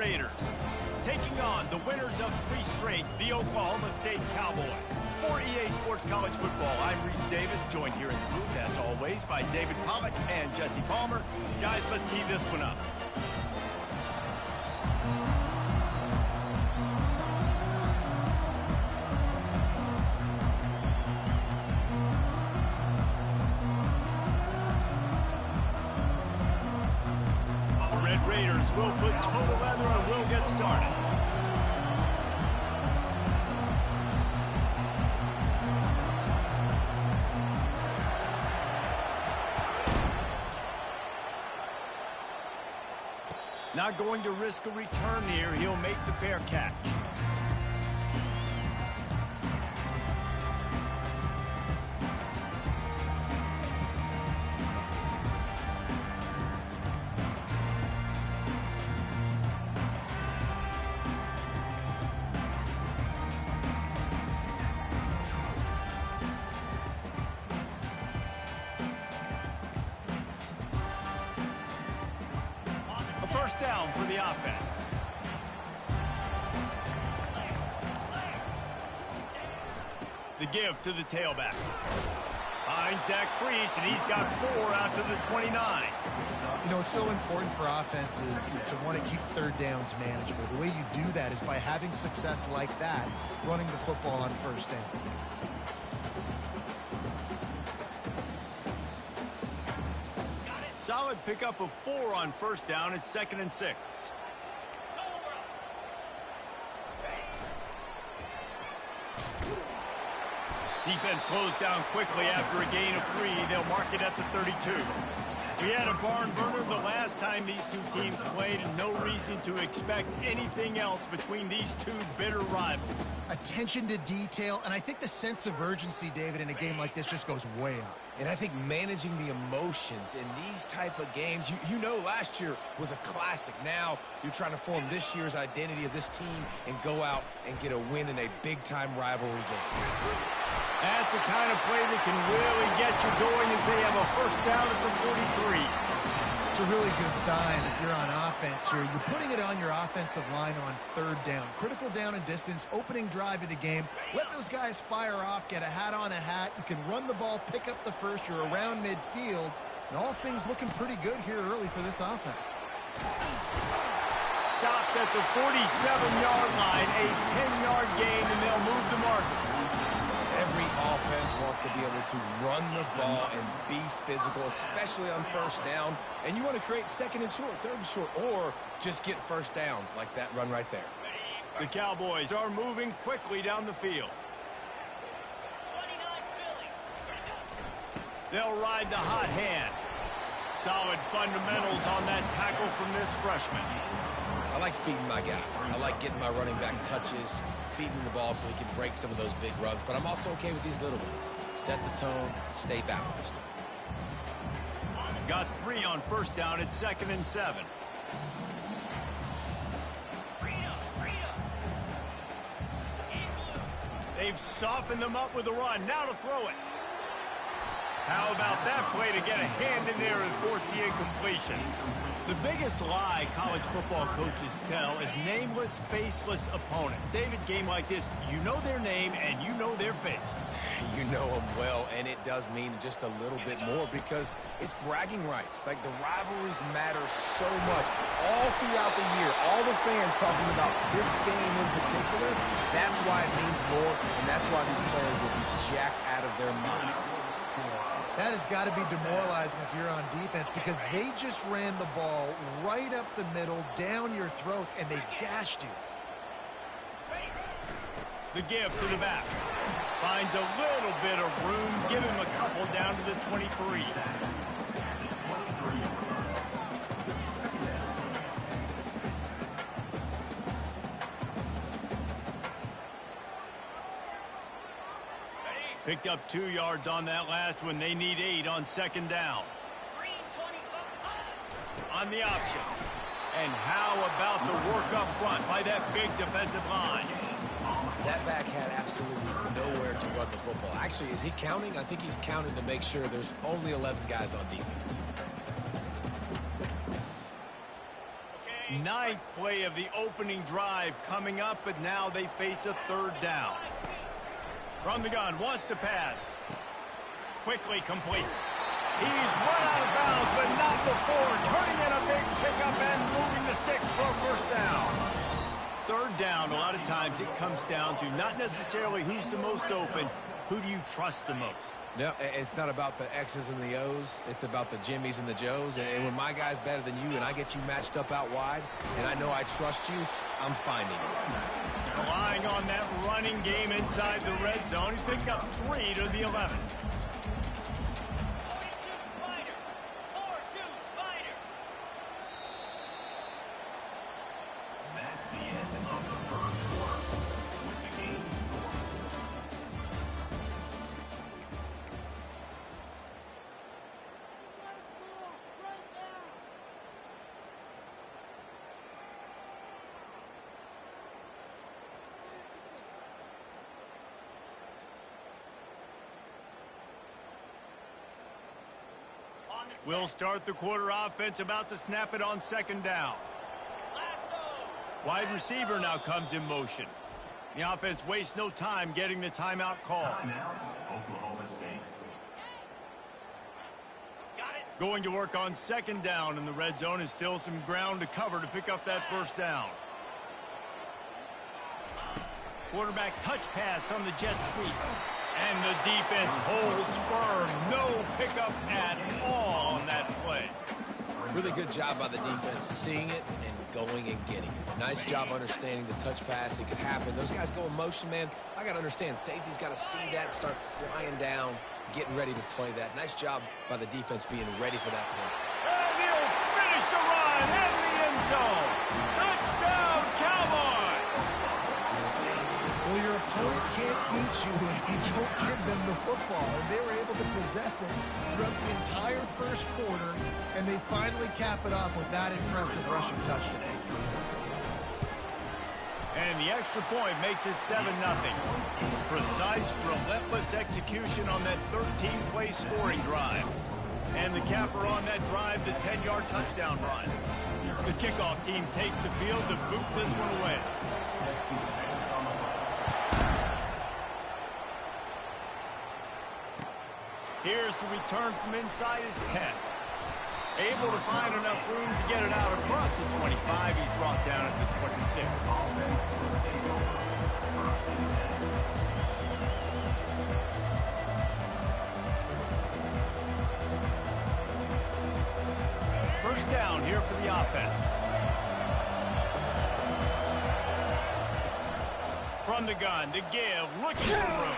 Raiders, taking on the winners of 3 straight, the Oklahoma State Cowboys. For EA Sports College Football, I'm Reese Davis, joined here in the booth, as always, by David Pollack and Jesse Palmer. Guys, let's tee this one up. Raiders will put total leather and we'll get started. Not going to risk a return here. He'll make the fair catch. First down for the offense. The give to the tailback. Finds that crease, and he's got 4 out to the 29. You know, it's so important for offenses to want to keep third downs manageable. The way you do that is by having success like that, running the football on first down. Solid pickup of 4 on first down. It's 2nd and 6. Defense closed down quickly after a gain of 3. They'll mark it at the 32. We had a barn burner the last time these two teams played, and no reason to expect anything else between these two bitter rivals. Attention to detail, and I think the sense of urgency, David, in a game like this just goes way up. And I think managing the emotions in these type of games, you know last year was a classic. Now you're trying to form this year's identity of this team and go out and get a win in a big-time rivalry game. That's the kind of play that can really get you going as they have a first down at the 43. It's a really good sign if you're on offense here. You're putting it on your offensive line on third down. Critical down and distance, opening drive of the game. Let those guys fire off, get a hat on a hat. You can run the ball, pick up the first. You're around midfield. And all things looking pretty good here early for this offense. Stopped at the 47-yard line, a 10-yard gain, and they'll move the markers. Every offense wants to be able to run the ball and be physical, especially on first down. And you want to create 2nd and short, 3rd and short, or just get first downs like that run right there. The Cowboys are moving quickly down the field. They'll ride the hot hand. Solid fundamentals on that tackle from this freshman. I like feeding my guy. I like getting my running back touches, feeding the ball so he can break some of those big runs. But I'm also okay with these little ones. Set the tone, stay balanced. Got 3 on first down at 2nd and 7. They've softened them up with a run. Now to throw it. How about that play to get a hand in there and force the incompletion? The biggest lie college football coaches tell is nameless, faceless opponent. David, game like this, you know their name and you know their face. You know them well, and it does mean just a little bit more because it's bragging rights. Like, the rivalries matter so much all throughout the year. All the fans talking about this game in particular, that's why it means more, and that's why these players will be jacked out of their minds. That has got to be demoralizing if you're on defense because they just ran the ball right up the middle, down your throats, and they gashed you. The give to the back. Finds a little bit of room. Give him a couple down to the 23. Picked up 2 yards on that last one. They need 8 on 2nd down. On the option. And how about the work up front by that big defensive line? That back had absolutely nowhere to run the football. Actually, is he counting? I think he's counting to make sure there's only 11 guys on defense. ninth play of the opening drive coming up, but now they face a third down. From the gun, wants to pass. Quickly complete. He's run out of bounds, but not before turning in a big pickup and moving the sticks for a first down. Third down, a lot of times it comes down to not necessarily who's the most open, who do you trust the most? No, it's not about the X's and the O's. It's about the Jimmies and the Joes. And when my guy's better than you and I get you matched up out wide and I know I trust you, I'm finding it. Relying on that running game inside the red zone. He picked up 3 to the 11. We'll start the quarter offense, about to snap it on second down. Wide receiver now comes in motion. The offense wastes no time getting the timeout call. Going to work on second down in the red zone, and still some ground to cover to pick up that first down. Quarterback touch pass on the jet sweep. And the defense holds firm. No pickup at all on that play. Really good job by the defense, seeing it and going and getting it. Nice job understanding the touch pass. It could happen. Those guys go in motion, man. I got to understand, safety's got to see that, start flying down, getting ready to play that. Nice job by the defense being ready for that play. And he'll finish the run in the end zone. Touchdown, Cowboys! Well, your opponent can't beat you if you don't give them the football. And they were able to possess it throughout the entire first quarter, and they finally cap it off with that impressive rushing touchdown. And the extra point makes it 7-0. Precise, relentless execution on that 13-play scoring drive. And the capper on that drive, the 10-yard touchdown run. The kickoff team takes the field to boot this one away. Here's the return from inside his 10. Able to find enough room to get it out across the 25. He's brought down at the 26. First down here for the offense. From the gun to give, looking for room.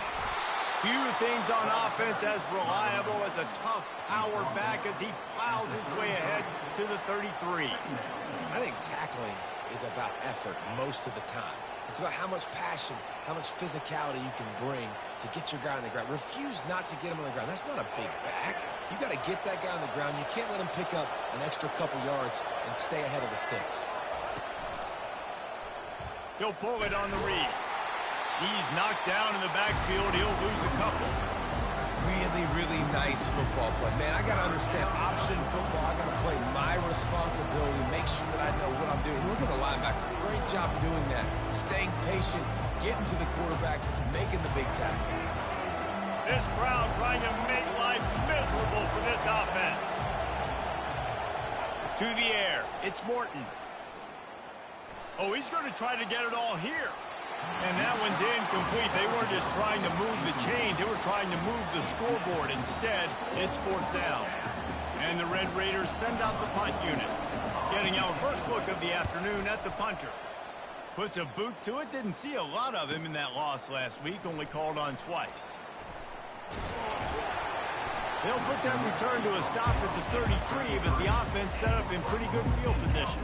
Few things on offense as reliable as a tough power back as he plows his way ahead to the 33. I think tackling is about effort most of the time. It's about how much passion, how much physicality you can bring to get your guy on the ground. Refuse not to get him on the ground. That's not a big back. You got to get that guy on the ground. You can't let him pick up an extra couple yards and stay ahead of the sticks. He'll pull it on the read. He's knocked down in the backfield. He'll lose a couple. Really, really nice football play. Man, I got to understand option football. I got to play my responsibility, make sure that I know what I'm doing. Look at the linebacker. Great job doing that. Staying patient, getting to the quarterback, making the big tackle. This crowd trying to make life miserable for this offense. To the air. It's Morton. Oh, he's going to try to get it all here. And that one's incomplete. They weren't just trying to move the chains. They were trying to move the scoreboard. Instead, it's fourth down. And the Red Raiders send out the punt unit. Getting our first look of the afternoon at the punter. Puts a boot to it. Didn't see a lot of him in that loss last week. Only called on twice. They'll put that return to a stop at the 33, but the offense set up in pretty good field position.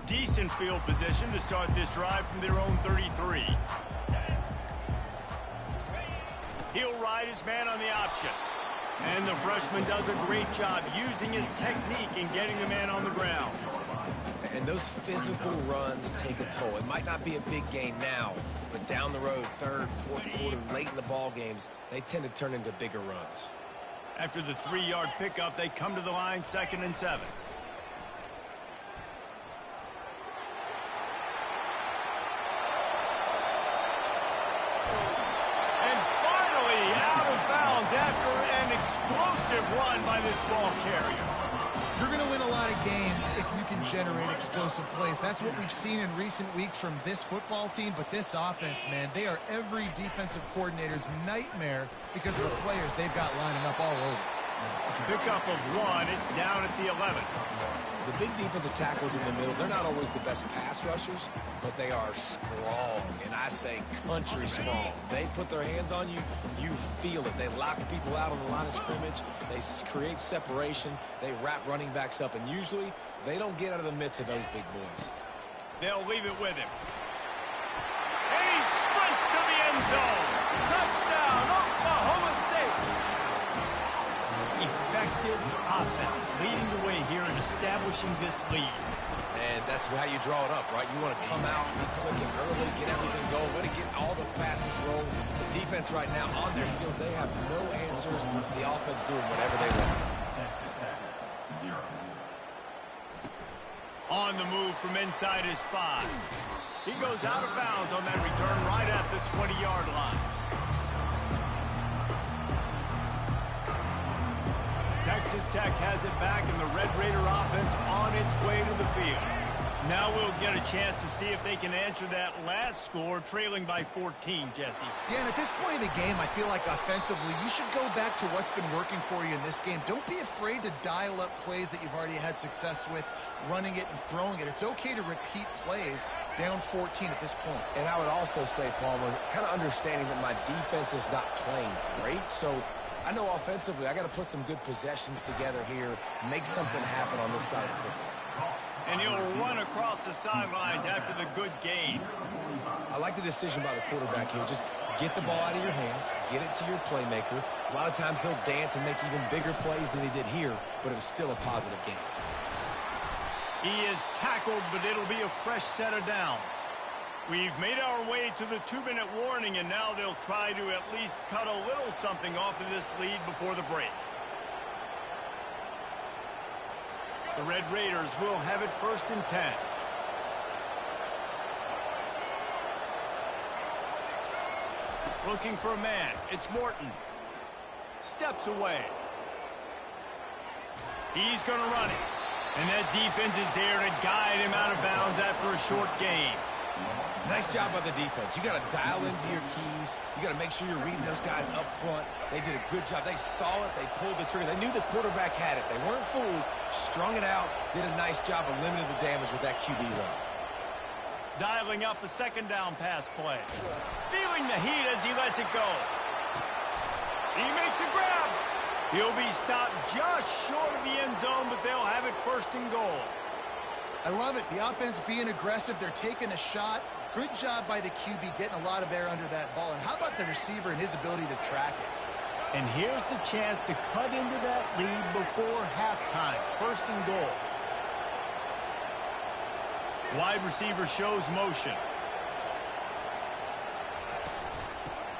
Decent field position to start this drive from their own 33. He'll ride his man on the option. And the freshman does a great job using his technique and getting the man on the ground. And those physical runs take a toll. It might not be a big gain now, but down the road, third, fourth quarter, late in the ball games, they tend to turn into bigger runs. After the 3-yard pickup, they come to the line, 2nd and 7. And finally out of bounds after an explosive run by this ball carrier. You're going to win a lot of games if you can generate explosive plays. That's what we've seen in recent weeks from this football team. But this offense, man, they are every defensive coordinator's nightmare because of the players they've got lining up all over. Pickup of 1. It's down at the 11. The big defensive tackles in the middle, they're not always the best pass rushers, but they are strong, and I say country strong. They put their hands on you, you feel it. They lock people out on the line of scrimmage. They create separation. They wrap running backs up, and usually they don't get out of the midst of those big boys. They'll leave it with him. And he sprints to the end zone. Touchdown, Oklahoma State. Effective offense leading the way here in establishing this lead. And that's how you draw it up, right? You want to come out, get clicking early, get everything going, want to get all the facets rolling. The defense right now on their heels, they have no answers. The offense doing whatever they want. On the move from inside his 5. He goes out of bounds on that return right at the 20-yard line. Texas Tech has it back, and the Red Raider offense on its way to the field. Now we'll get a chance to see if they can answer that last score, trailing by 14, Jesse. Yeah, and at this point in the game, I feel like offensively, you should go back to what's been working for you in this game. Don't be afraid to dial up plays that you've already had success with, running it and throwing it. It's okay to repeat plays down 14 at this point. And I would also say, Palmer, kind of understanding that my defense is not playing great, so I know offensively I got to put some good possessions together here, make something happen on this side of the football. And he'll run across the sidelines after the good gain. I like the decision by the quarterback here. Just get the ball out of your hands, get it to your playmaker. A lot of times he'll dance and make even bigger plays than he did here, but it was still a positive game. He is tackled, but it'll be a fresh set of downs. We've made our way to the 2-minute warning, and now they'll try to at least cut a little something off of this lead before the break. The Red Raiders will have it 1st and 10. Looking for a man. It's Morton. Steps away. He's going to run it. And that defense is there to guide him out of bounds after a short gain. Nice job by the defense. You got to dial into your keys. You got to make sure you're reading those guys up front. They did a good job. They saw it. They pulled the trigger. They knew the quarterback had it. They weren't fooled. Strung it out. Did a nice job of limiting the damage with that QB run. Dialing up a 2nd down pass play. Feeling the heat as he lets it go. He makes a grab. He'll be stopped just short of the end zone, but they'll have it 1st and goal. I love it. The offense being aggressive. They're taking a shot. Good job by the QB getting a lot of air under that ball. And how about the receiver and his ability to track it? And here's the chance to cut into that lead before halftime. 1st and goal. Wide receiver shows motion.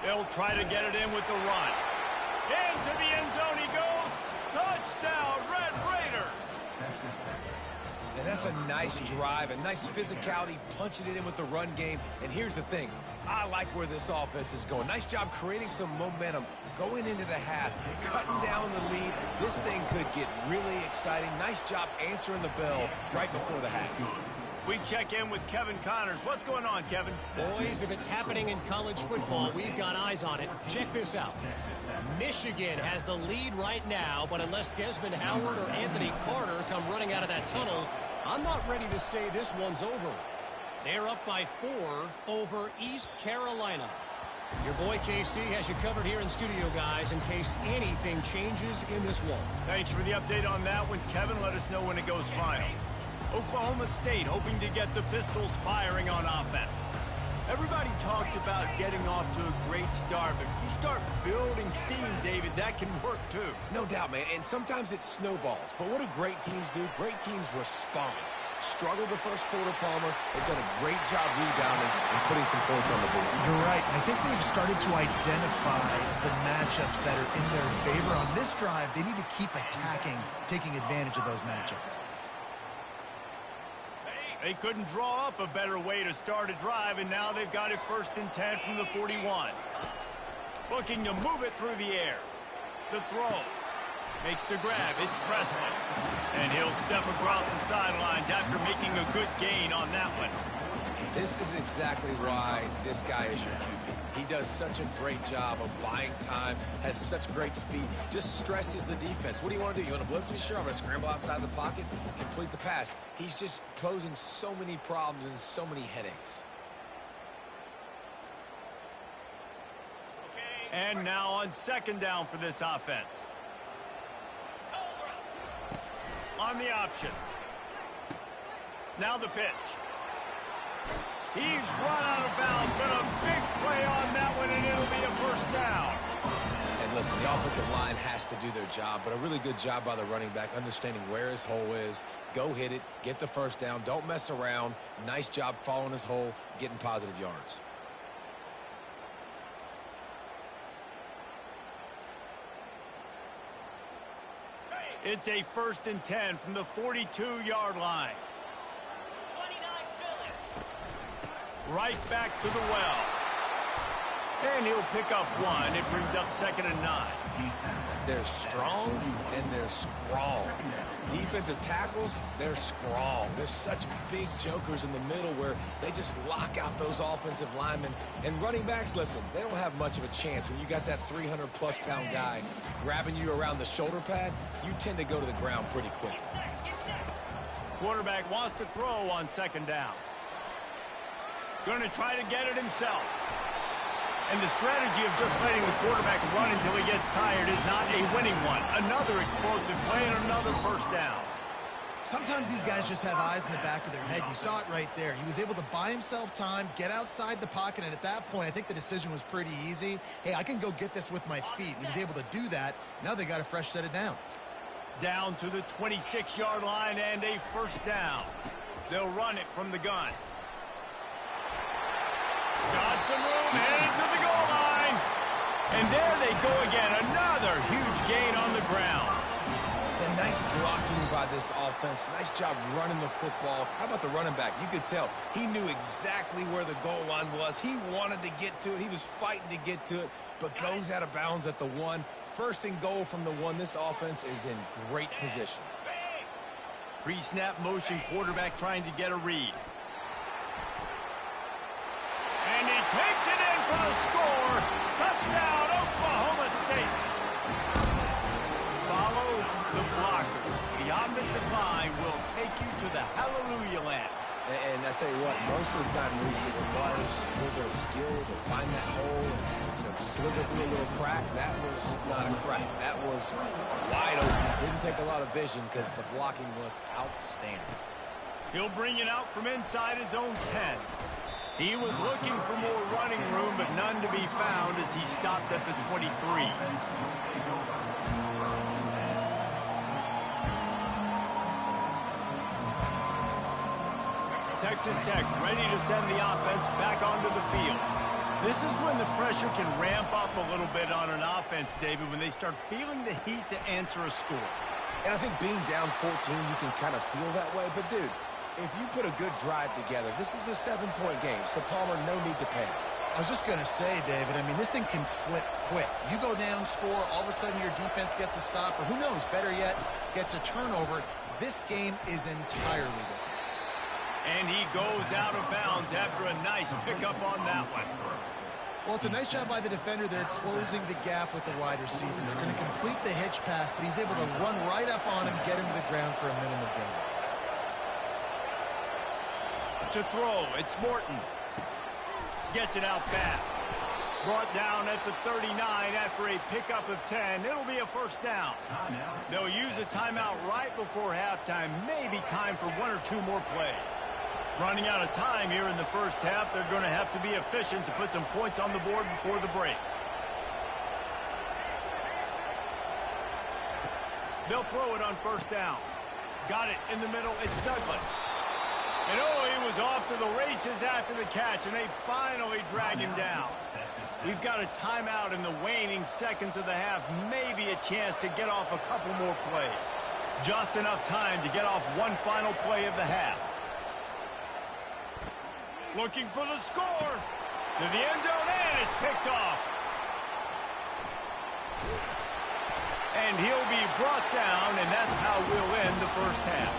They'll try to get it in with the run. Into the end zone he goes. Touchdown, Red Raiders. And that's a nice drive, a nice physicality, punching it in with the run game. And here's the thing. I like where this offense is going. Nice job creating some momentum, going into the half, cutting down the lead. This thing could get really exciting. Nice job answering the bell right before the half. We check in with Kevin Connors. What's going on, Kevin? Boys, if it's happening in college football, we've got eyes on it. Check this out. Michigan has the lead right now, but unless Desmond Howard or Anthony Carter come running out of that tunnel, I'm not ready to say this one's over. They're up by 4 over East Carolina. Your boy KC has you covered here in studio, guys, in case anything changes in this one. Thanks for the update on that one, Kevin. Let us know when it goes final. Oklahoma State hoping to get the Pistols firing on offense. Everybody talks about getting off to a great start, but if you start building steam, David, that can work too. No doubt, man, and sometimes it snowballs. But what do great teams do? Great teams respond. Struggled the first quarter, Palmer. They've done a great job rebounding and putting some points on the board. You're right. I think they've started to identify the matchups that are in their favor. On this drive, they need to keep attacking, taking advantage of those matchups. They couldn't draw up a better way to start a drive, and now they've got it 1st and 10 from the 41. Looking to move it through the air. The throw. Makes the grab. It's Presley. And he'll step across the sidelines after making a good gain on that one. This is exactly why this guy is your QB. He does such a great job of buying time, has such great speed, just stresses the defense. What do you want to do? You want to blitz me? Sure, I'm going to scramble outside the pocket, complete the pass. He's just posing so many problems and so many headaches. And now on 2nd down for this offense. On the option. Now the pitch. He's run out of bounds, but a big play on that one, and it'll be a 1st down. And listen, the offensive line has to do their job, but a really good job by the running back, understanding where his hole is. Go hit it, get the 1st down, don't mess around. Nice job following his hole, getting positive yards. It's a 1st and 10 from the 42-yard line. Right back to the well. And he'll pick up 1. It brings up 2nd and 9. They're strong and they're strong. Defensive tackles, they're strong. They're such big jokers in the middle where they just lock out those offensive linemen. And running backs, listen, they don't have much of a chance. When you got that 300-plus pound guy grabbing you around the shoulder pad, you tend to go to the ground pretty quickly. Quarterback wants to throw on 2nd down. Going to try to get it himself. And the strategy of just letting the quarterback run until he gets tired is not a winning one. Another explosive play and another 1st down. Sometimes these guys just have eyes in the back of their head. You saw it right there. He was able to buy himself time, get outside the pocket, and at that point, I think the decision was pretty easy. Hey, I can go get this with my feet. He was able to do that. Now they got a fresh set of downs. Down to the 26-yard line and a 1st down. They'll run it from the gun. Got some room, headed to the goal line. And there they go again. Another huge gain on the ground. And nice blocking by this offense. Nice job running the football. How about the running back? You could tell he knew exactly where the goal line was. He wanted to get to it. He was fighting to get to it, but goes out of bounds at the 1. 1st and goal from the 1. This offense is in great position. Pre-snap motion, quarterback trying to get a read. And he takes it in for the score. Touchdown, Oklahoma State. Follow the blocker. The offensive line will take you to the hallelujah land. And I tell you what, most of the time, Reese, it requires a little bit of skill to find that hole and, slither through a little crack. That was not a crack. That was wide open. Didn't take a lot of vision because the blocking was outstanding. He'll bring it out from inside his own 10. He was looking for more running room, but none to be found as he stopped at the 23. Texas Tech ready to send the offense back onto the field. This is when the pressure can ramp up a little bit on an offense, David, when they start feeling the heat to answer a score. And I think being down 14, you can kind of feel that way. But, dude, if you put a good drive together, this is a 7-point game, so Palmer, no need to panic. I was just going to say, David, I mean, this thing can flip quick. You go down, score, all of a sudden your defense gets a stop, or who knows, better yet, gets a turnover. This game is entirely different. And he goes out of bounds after a nice pickup on that one. Well, it's a nice job by the defender there closing the gap with the wide receiver. They're going to complete the hitch pass, but he's able to run right up on him, get him to the ground for a minimum gain. To throw, it's Morton. Gets it out fast. Brought down at the 39 after a pickup of 10. It'll be a 1st down. They'll use a timeout right before halftime. Maybe time for 1 or 2 more plays. Running out of time here in the first half. They're going to have to be efficient to put some points on the board before the break. They'll throw it on 1st down. Got it in the middle. It's Douglas. And oh, he was off to the races after the catch, and they finally drag him down. We've got a timeout in the waning seconds of the half, maybe a chance to get off a couple more plays. Just enough time to get off one final play of the half. Looking for the score. To the end zone, and it's picked off. And he'll be brought down, and that's how we'll end the first half.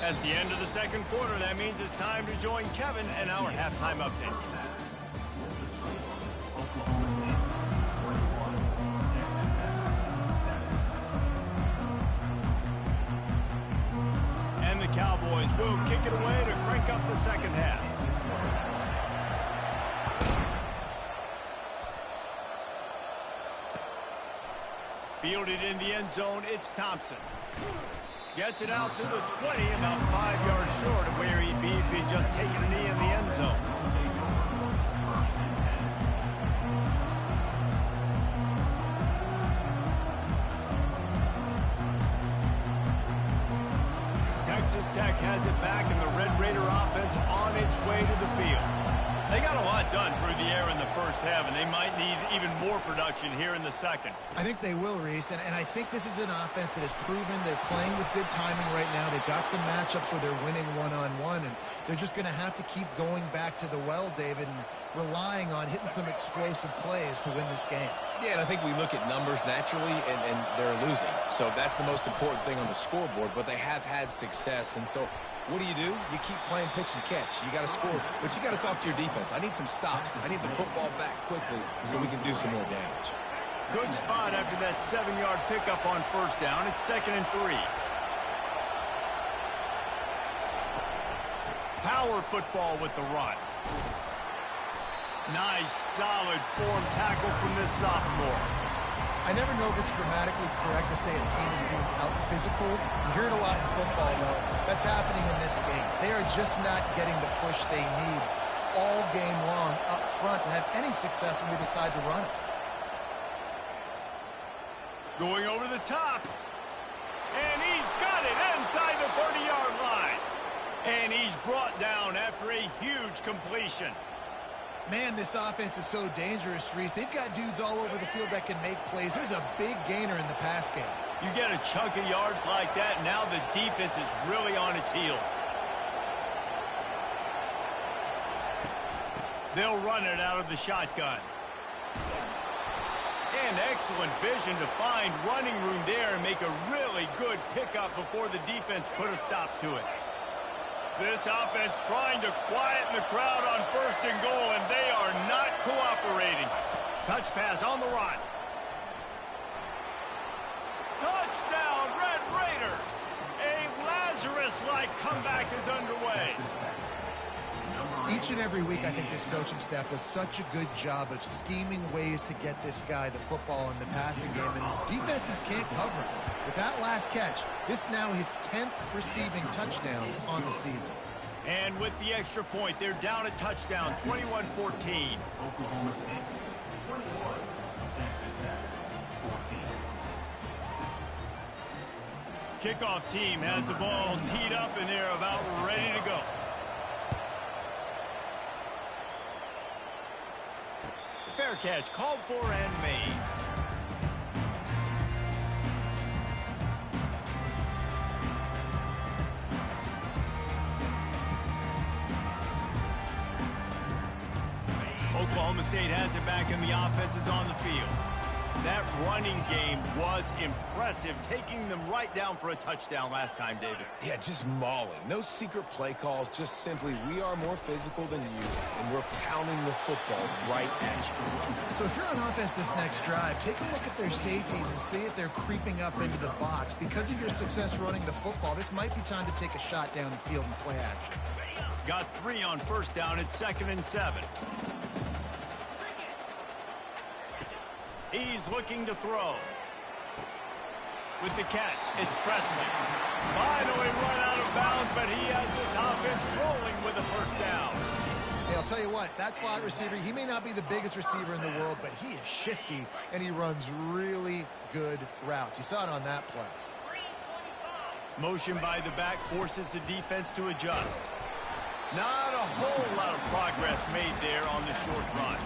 That's the end of the second quarter. That means it's time to join Kevin and our halftime update. And the Cowboys will kick it away to crank up the second half. Fielded in the end zone, it's Thompson. Gets it out to the 20, about 5 yards short of where he'd be if he'd just taken a knee in the end zone. Texas Tech has it back, and the Red Raider offense on its way to the field. They got a lot done through the air in the first half, and they might need even more production here in the second. I think they will, Reese, and I think this is an offense that has proven they're playing with good timing right now. They've got some matchups where they're winning one-on-one, and they're just going to have to keep going back to the well, David, and relying on hitting some explosive plays to win this game. Yeah, and I think we look at numbers naturally, and they're losing. So that's the most important thing on the scoreboard, but they have had success, and so what do? You keep playing pitch and catch. You got to score, but you got to talk to your defense. I need some stops. I need the football back quickly so we can do some more damage. Good spot after that 7-yard pickup on first down. It's 2nd and 3. Power football with the run. Nice, solid form tackle from this sophomore. I never know if it's grammatically correct to say a team is being out-physicaled. You hear it a lot in football, though. That's happening in this game. They are just not getting the push they need all game long up front to have any success when they decide to run it. Going over the top. And he's got it inside the 30-yard line. And he's brought down after a huge completion. Man, this offense is so dangerous, Reese. They've got dudes all over the field that can make plays. There's a big gainer in the pass game. You get a chunk of yards like that, now the defense is really on its heels. They'll run it out of the shotgun. And excellent vision to find running room there and make a really good pickup before the defense put a stop to it. This offense trying to quieten the crowd on 1st and goal, and they are not cooperating. Touch pass on the run. Touchdown, Red Raiders! A Lazarus-like comeback is underway. Each and every week, I think this coaching staff does such a good job of scheming ways to get this guy the football in the passing game, and defenses can't cover it. With that last catch, this now his 10th receiving touchdown on the season. And with the extra point, they're down a touchdown, 21-14. Kickoff team has the ball teed up, and they're about ready to go. Fair catch called for and made. Oklahoma State has it back, and the offense is on the field. That running game was impressive, taking them right down for a touchdown last time, David. Yeah, just mauling. No secret play calls, just simply we are more physical than you, and we're pounding the football right at you. So if you're on offense this next drive, take a look at their safeties and see if they're creeping up into the box. Because of your success running the football, this might be time to take a shot down the field and play action. Got 3 on first down. It's 2nd and 7. He's looking to throw. With the catch, it's Presley. Finally run out of bounds, but he has this offense rolling with a first down. Hey, I'll tell you what, that slot receiver, he may not be the biggest receiver in the world, but he is shifty, and he runs really good routes. You saw it on that play. Motion by the back forces the defense to adjust. Not a whole lot of progress made there on the short run.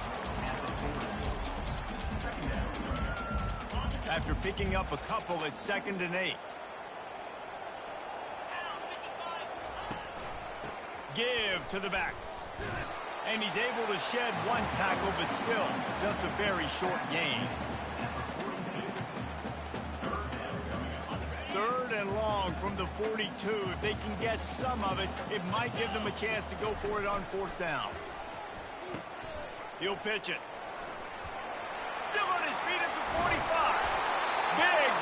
After picking up a couple, it's 2nd and 8. Give to the back. And he's able to shed one tackle, but still just a very short gain. 3rd and long from the 42. If they can get some of it, it might give them a chance to go for it on 4th down. He'll pitch it. Still on his feet at the 45.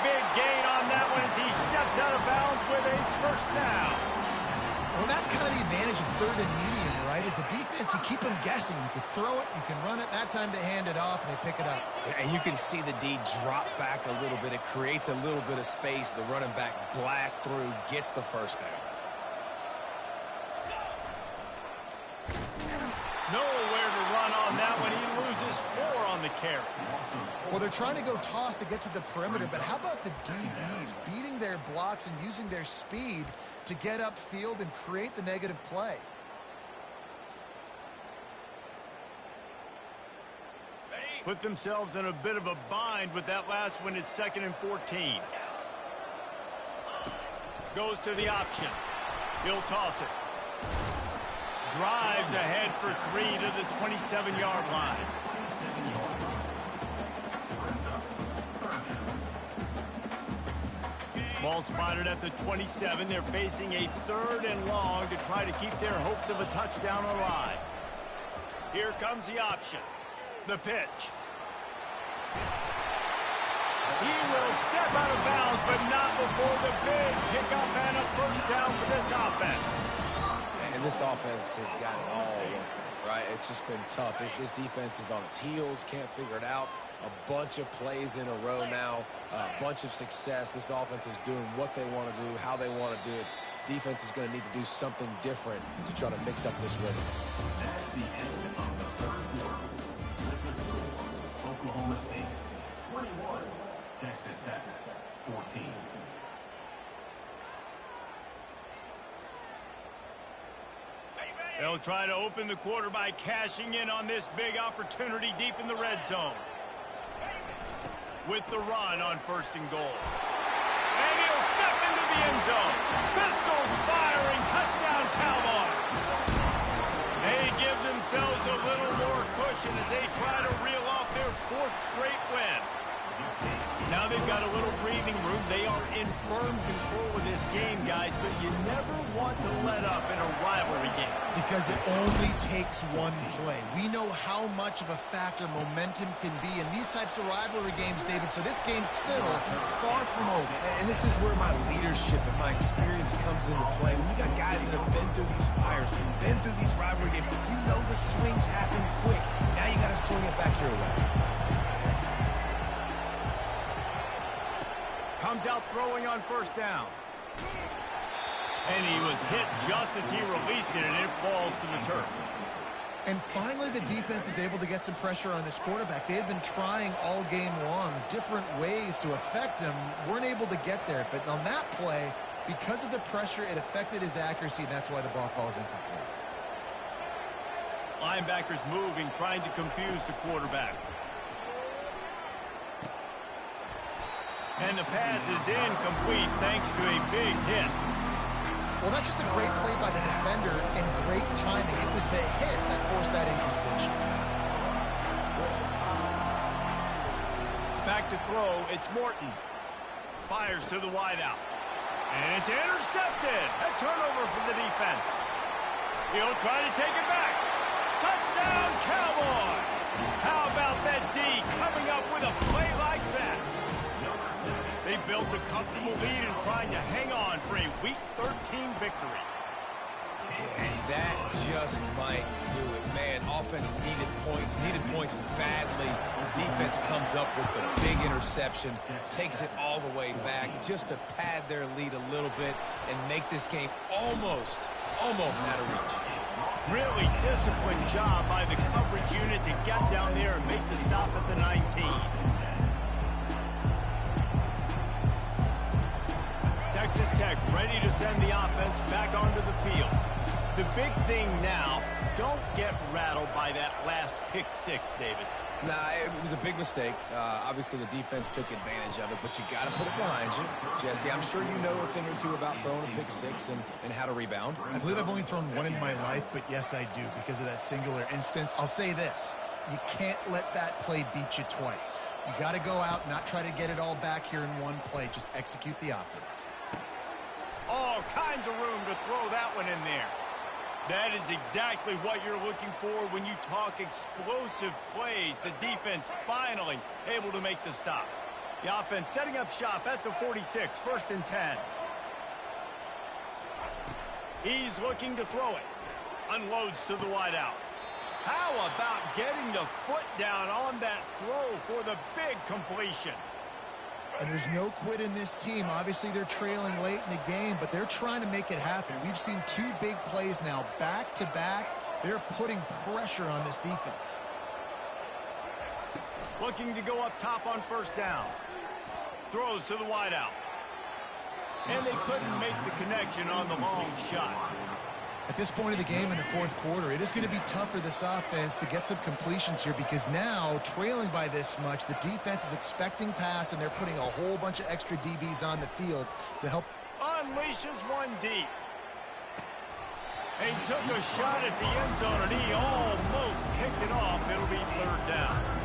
Big gain on that one as he steps out of bounds with a 1st down. Well, that's kind of the advantage of 3rd and medium, right? Is the defense, you keep them guessing. You can throw it, you can run it. That time they hand it off, and they pick it up. And you can see the D drop back a little bit. It creates a little bit of space. The running back blasts through, gets the 1st down. Nowhere to run on that one. He loses 4 on the carry. Well, they're trying to go toss to get to the perimeter, but how about the DBs beating their blocks and using their speed to get upfield and create the negative play? Put themselves in a bit of a bind with that last one. Is 2nd and 14. Goes to the option. He'll toss it. Drives ahead for 3 to the 27-yard line. Ball spotted at the 27. They're facing a 3rd and long to try to keep their hopes of a touchdown alive. Here comes the option. The pitch. He will step out of bounds, but not before the big pickup and a 1st down for this offense. And this offense has got it all working, right? It's just been tough. This defense is on its heels, can't figure it out. A bunch of plays in a row now, a bunch of success. This offense is doing what they want to do, how they want to do it. Defense is going to need to do something different to try to mix up this rhythm. That's the end of the 3rd quarter. Oklahoma State 21, Texas Tech 14. They'll try to open the quarter by cashing in on this big opportunity deep in the red zone. With the run on 1st and goal. And he'll step into the end zone. Pistols firing. Touchdown, Cowboys. They give themselves a little more cushion as they try to reel off their 4th straight win. Now they've got a little breathing room. They are in firm control of this game, guys, but you never want to let up in a rivalry game. Because it only takes one play. We know how much of a factor momentum can be in these types of rivalry games, David, so this game's still far from over. And this is where my leadership and my experience comes into play. When you got guys that have been through these fires, been through these rivalry games, you know the swings happen quick. Now you got to swing it back your way. Comes out throwing on 1st down. And he was hit just as he released it, and it falls to the turf. And finally, the defense is able to get some pressure on this quarterback. They had been trying all game long different ways to affect him. Weren't able to get there. But on that play, because of the pressure, it affected his accuracy, and that's why the ball falls incomplete. Linebackers moving, trying to confuse the quarterback. And the pass is incomplete thanks to a big hit. Well, that's just a great play by the defender and great timing. It was the hit that forced that incompletion. Back to throw, it's Morton. Fires to the wideout. And it's intercepted. A turnover for the defense. He'll try to take it back. Touchdown, Cowboys! How about that D coming up with a play like that? They built a comfortable lead and trying to hang on for a Week 13 victory. And that just might do it. Man, offense needed points badly. Defense comes up with the big interception, takes it all the way back just to pad their lead a little bit and make this game almost out of reach. Really disciplined job by the coverage unit to get down there and make the stop at the 19. Texas Tech ready to send the offense back onto the field. The big thing now, don't get rattled by that last pick six, David. Nah, it was a big mistake. Obviously, the defense took advantage of it, but you got to put it behind you. Jesse, I'm sure you know a thing or two about throwing a pick six and how to rebound. I believe I've only thrown one in my life, but yes, I do because of that singular instance. I'll say this. You can't let that play beat you twice. You got to go out, not try to get it all back here in one play. Just execute the offense. All kinds of room to throw that one in there. That is exactly what you're looking for when you talk explosive plays. The defense finally able to make the stop. The offense setting up shop at the 46, 1st and 10. He's looking to throw it. Unloads to the wideout. How about getting the foot down on that throw for the big completion? And there's no quit in this team. Obviously, they're trailing late in the game, but they're trying to make it happen. We've seen two big plays now, back-to-back. They're putting pressure on this defense. Looking to go up top on 1st down. Throws to the wideout. And they couldn't make the connection on the long shot. At this point of the game in the 4th quarter, it is going to be tough for this offense to get some completions here because now, trailing by this much, the defense is expecting pass, and they're putting a whole bunch of extra DBs on the field to help. Unleashes one deep. He took a shot at the end zone, and he almost picked it off. It'll be 3rd down.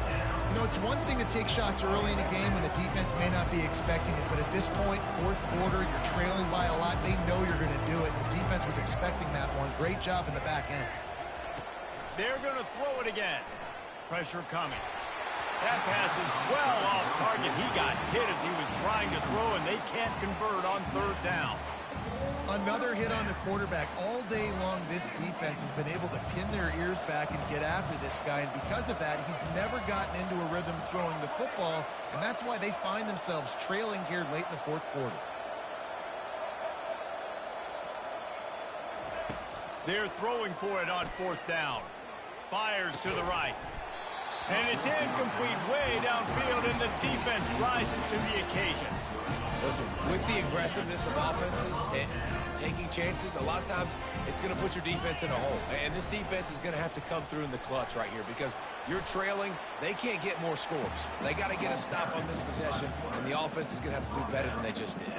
You know, it's one thing to take shots early in a game when the defense may not be expecting it, but at this point, 4th quarter, you're trailing by a lot. They know you're going to do it. The defense was expecting that one. Great job in the back end. They're going to throw it again. Pressure coming. That pass is well off target. He got hit as he was trying to throw, and they can't convert on 3rd down. Another hit on the quarterback. All day long, this defense has been able to pin their ears back and get after this guy, and because of that, he's never gotten into a rhythm throwing the football, and that's why they find themselves trailing here late in the 4th quarter. They're throwing for it on 4th down. Fires to the right. And it's incomplete way downfield, and the defense rises to the occasion. Listen, with the aggressiveness of offenses and taking chances, a lot of times it's going to put your defense in a hole. And this defense is going to have to come through in the clutch right here because you're trailing. They can't get more scores. They got to get a stop on this possession, and the offense is going to have to do better than they just did.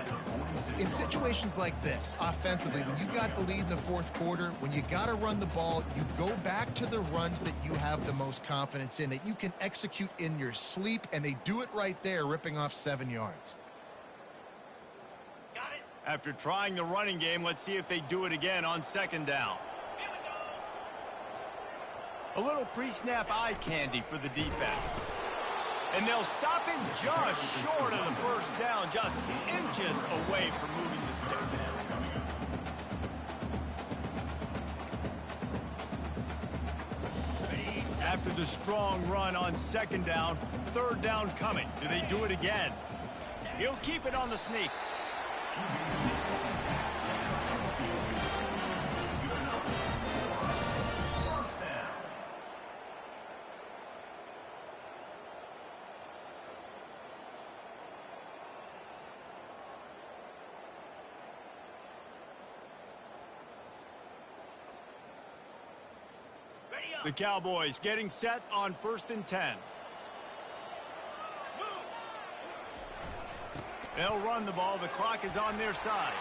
In situations like this, offensively, when you got the lead in the 4th quarter, when you got to run the ball, you go back to the runs that you have the most confidence in, that you can execute in your sleep, and they do it right there, ripping off 7 yards. After trying the running game, let's see if they do it again on 2nd down. A little pre-snap eye candy for the defense. And they'll stop him just short of the 1st down, just inches away from moving the sticks. After the strong run on 2nd down, 3rd down coming. Do they do it again? He'll keep it on the sneak. The Cowboys getting set on 1st and 10. They'll run the ball. The clock is on their side.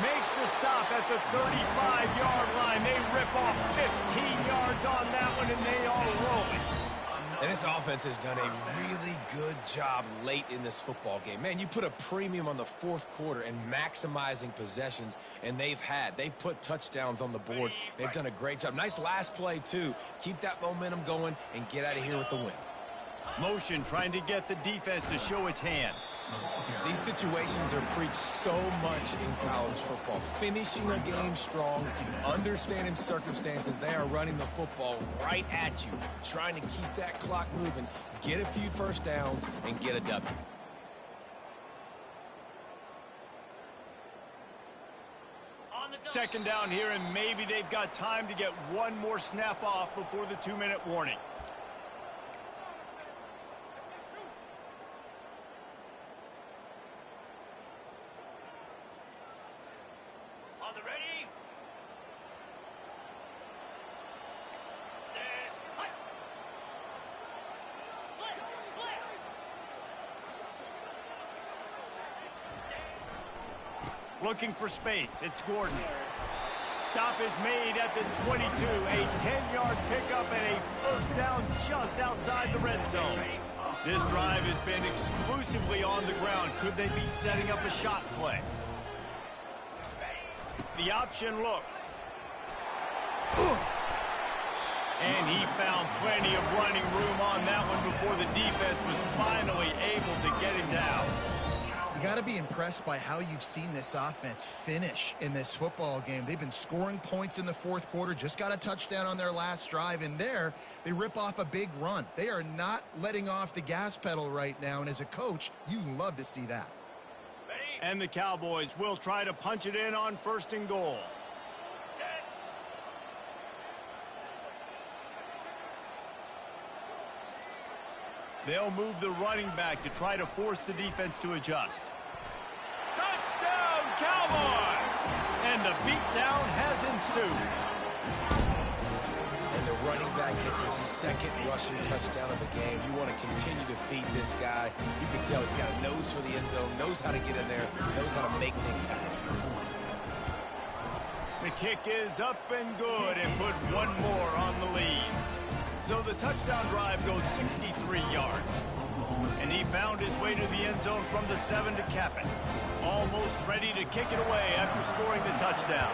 Makes the stop at the 35-yard line. They rip off 15 yards on that one, and they are rolling. And this offense has done a really good job late in this football game. Man, you put a premium on the 4th quarter and maximizing possessions, and they've put touchdowns on the board. They've done a great job. Nice last play, too. Keep that momentum going and get out of here with the win. Motion trying to get the defense to show its hand. These situations are preached so much in college football. Finishing a game strong, understanding circumstances. They are running the football right at you, trying to keep that clock moving, get a few 1st downs, and get a W. Second down here, and maybe they've got time to get one more snap off before the 2-minute warning. On the ready. Set. Hut. Flip. Looking for space. It's Gordon. Stop is made at the 22. A 10-yard pickup and a first down just outside the red zone. This drive has been exclusively on the ground. Could they be setting up a shot play? The option look. And he found plenty of running room on that one before the defense was finally able to get him down. You got to be impressed by how you've seen this offense finish in this football game. They've been scoring points in the fourth quarter, just got a touchdown on their last drive, and there they rip off a big run. They are not letting off the gas pedal right now, and as a coach, you love to see that. And the Cowboys will try to punch it in on 1st and goal. They'll move the running back to try to force the defense to adjust. Touchdown, Cowboys! And the beatdown has ensued. And the running back gets his second rushing touchdown of the game. You want to continue to feed this guy. You can tell he's got a nose for the end zone, knows how to get in there, knows how to make things happen. The kick is up and good and put one more on the lead. So the touchdown drive goes 63 yards. And he found his way to the end zone from the 7 to cap it. Almost ready to kick it away after scoring the touchdown.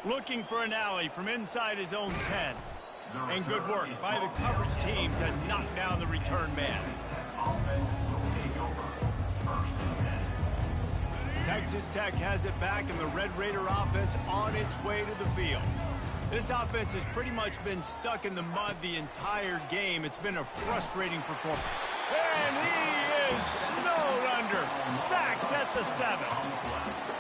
Looking for an alley from inside his own 10. And good work by the coverage team to knock down the return man. Texas Tech has it back, and the Red Raider offense on its way to the field. This offense has pretty much been stuck in the mud the entire game. It's been a frustrating performance. And he is snowed under, sacked at the 7.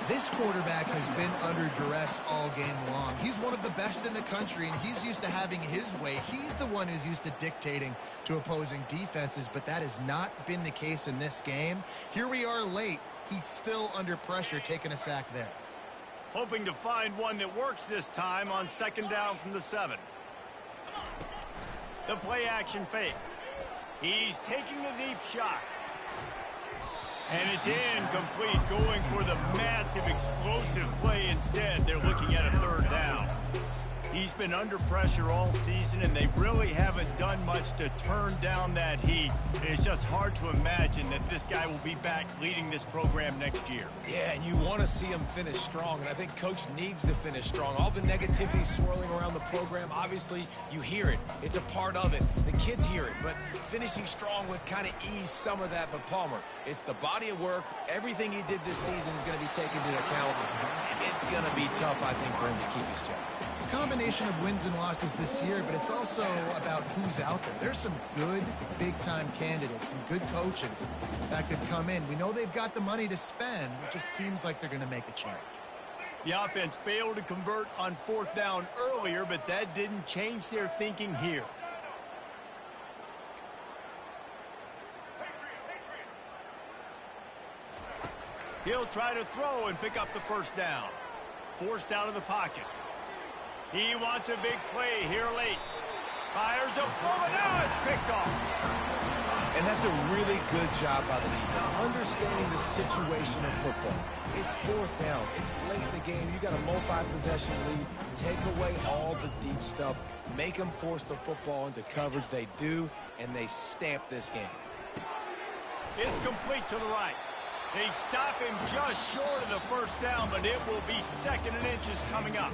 This quarterback has been under duress all game long. He's one of the best in the country, and he's used to having his way. He's the one who's used to dictating to opposing defenses, but that has not been the case in this game. Here we are late. He's still under pressure, taking a sack there. Hoping to find one that works this time on 2nd down from the 7. The play action fake. He's taking a deep shot. And it's incomplete, going for the massive explosive play instead. They're looking at a 3rd down. He's been under pressure all season, and they really haven't done much to turn down that heat. And it's just hard to imagine that this guy will be back leading this program next year. Yeah, and you want to see him finish strong, and I think Coach needs to finish strong. All the negativity swirling around the program, obviously, you hear it. It's a part of it. The kids hear it, but finishing strong would kind of ease some of that. But Palmer, it's the body of work. Everything he did this season is going to be taken into account, and it's going to be tough, I think, for him to keep his job. It's a combination of wins and losses this year, but it's also about who's out there. There's some good big-time candidates, some good coaches that could come in. We know they've got the money to spend. It just seems like they're going to make a change. The offense failed to convert on 4th down earlier, but that didn't change their thinking here. He'll try to throw and pick up the 1st down. Forced out of the pocket. He wants a big play here late. Fires a bullet. Now it's picked off. And that's a really good job by the defense, understanding the situation of football. It's 4th down. It's late in the game. You got a multi-possession lead. Take away all the deep stuff. Make them force the football into coverage. They do, and they stamp this game. It's complete to the right. They stop him just short of the 1st down, but it will be 2nd and inches coming up.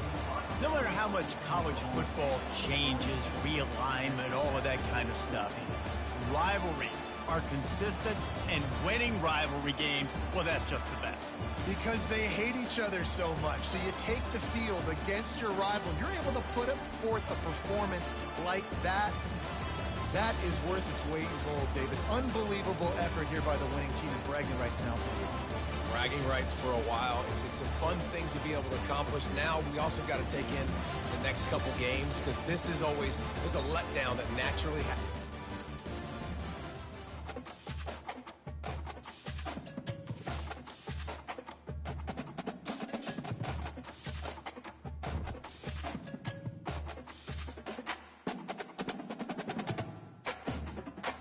No matter how much college football changes, realignment, all of that kind of stuff, rivalries are consistent, and winning rivalry games, well, that's just the best. Because they hate each other so much. So you take the field against your rival. You're able to put forth a performance like that. That is worth its weight in gold, David. Unbelievable effort here by the winning team, and bragging rights now for you. bragging rights for a while. It's a fun thing to be able to accomplish. Now we also got to take in the next couple games because this is always, there's a letdown that naturally happens.